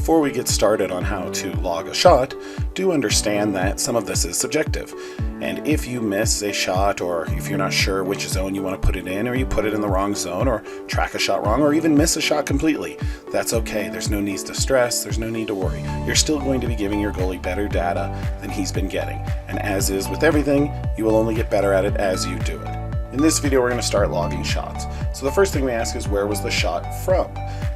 Before we get started on how to log a shot, do understand that some of this is subjective. And if you miss a shot, or if you're not sure which zone you want to put it in, or you put it in the wrong zone, or track a shot wrong, or even miss a shot completely, that's okay. There's no need to stress, there's no need to worry. You're still going to be giving your goalie better data than he's been getting. And as is with everything, you will only get better at it as you do it. In this video, we're going to start logging shots. So the first thing we ask is, where was the shot from?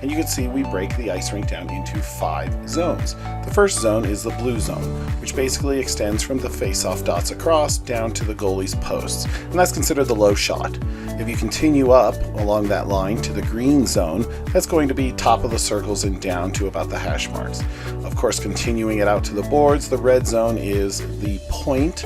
And you can see we break the ice rink down into 5 zones. The first zone is the blue zone, which basically extends from the face-off dots across down to the goalie's posts, and that's considered the low shot. If you continue up along that line to the green zone, that's going to be top of the circles and down to about the hash marks. Of course, continuing it out to the boards, the red zone is the point,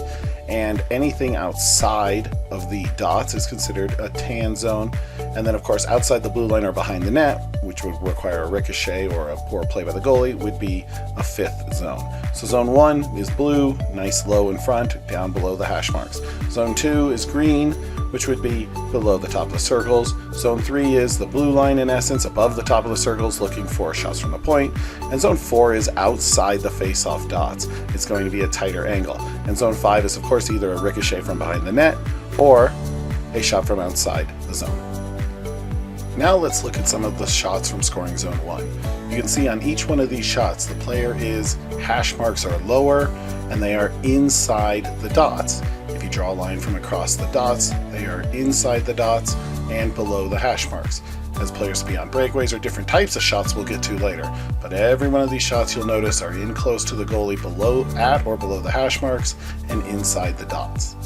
and anything outside of the dots is considered a tan zone. And then of course outside the blue line or behind the net, which would require a ricochet or a poor play by the goalie, would be a 5th zone. So zone 1 is blue, nice low in front, down below the hash marks. Zone 2 is green, which would be below the top of the circles. Zone 3 is the blue line in essence, above the top of the circles, looking for shots from the point. And zone 4 is outside the face-off dots. It's going to be a tighter angle. And zone 5 is of course either a ricochet from behind the net or a shot from outside the zone. Now let's look at some of the shots from scoring zone 1. You can see on each one of these shots, the player is hash marks are lower and they are inside the dots. If you draw a line from across the dots, they are inside the dots and below the hash marks. As players beyond breakaways or different types of shots we'll get to later. But every one of these shots you'll notice are in close to the goalie, below, at or below the hash marks, and inside the dots.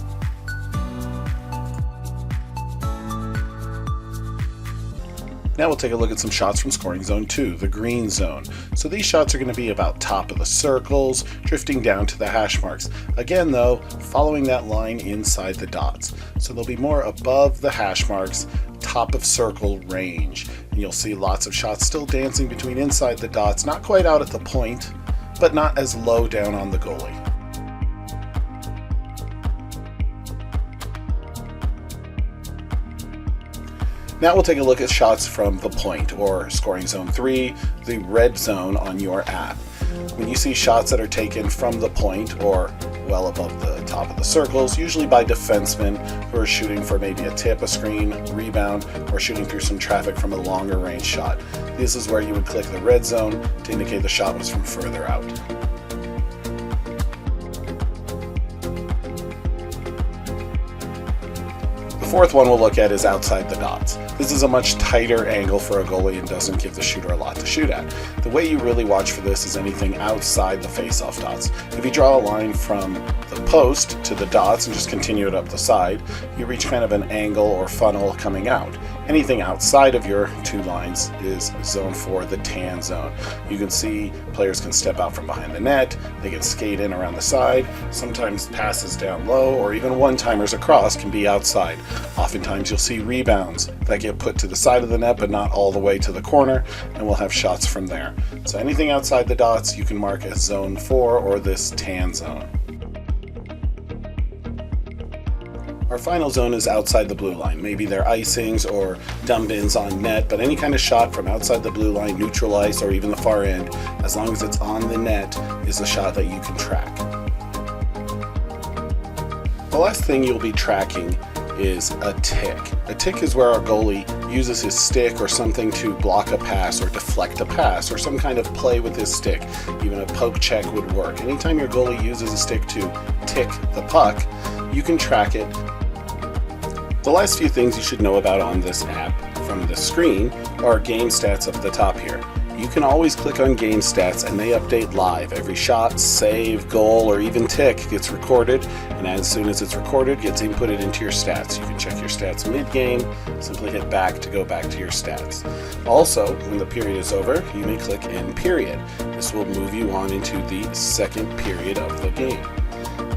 Now we'll take a look at some shots from scoring zone 2, the green zone. So these shots are going to be about top of the circles, drifting down to the hash marks. Again though, following that line inside the dots. So they'll be more above the hash marks, top of circle range. And you'll see lots of shots still dancing between inside the dots, not quite out at the point, but not as low down on the goalie. Now we'll take a look at shots from the point, or scoring zone 3, the red zone on your app. When you see shots that are taken from the point or well above the top of the circles, usually by defensemen who are shooting for maybe a tip, a screen, rebound, or shooting through some traffic from a longer range shot. This is where you would click the red zone to indicate the shot was from further out. The fourth one we'll look at is outside the dots. This is a much tighter angle for a goalie and doesn't give the shooter a lot to shoot at. The way you really watch for this is anything outside the face-off dots. If you draw a line from the post to the dots and just continue it up the side, you reach kind of an angle or funnel coming out. Anything outside of your 2 lines is zone 4, the tan zone. You can see players can step out from behind the net, they can skate in around the side, sometimes passes down low, or even one-timers across can be outside. Oftentimes you'll see rebounds that get put to the side of the net but not all the way to the corner, and we'll have shots from there. So anything outside the dots you can mark as zone 4 or this tan zone. Our final zone is outside the blue line. Maybe they're icings or dump-ins on net, but any kind of shot from outside the blue line, neutral ice, or even the far end, as long as it's on the net, is a shot that you can track. The last thing you'll be tracking is a tick. A tick is where our goalie uses his stick or something to block a pass or deflect a pass or some kind of play with his stick. Even a poke check would work. Anytime your goalie uses a stick to tick the puck, you can track it. The last few things you should know about on this app from the screen are game stats up at the top here. You can always click on game stats and they update live. Every shot, save, goal, or even tick gets recorded, and as soon as it's recorded, gets inputted into your stats. You can check your stats mid-game, simply hit back to go back to your stats. Also, when the period is over, you may click end period. This will move you on into the second period of the game.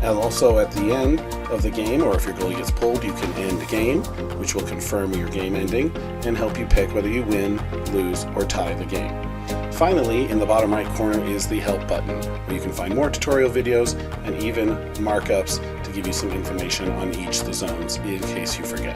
And also at the end of the game, or if your goalie gets pulled, you can end the game, which will confirm your game ending and help you pick whether you win, lose, or tie the game. Finally, in the bottom right corner is the help button, where you can find more tutorial videos and even markups to give you some information on each of the zones in case you forget.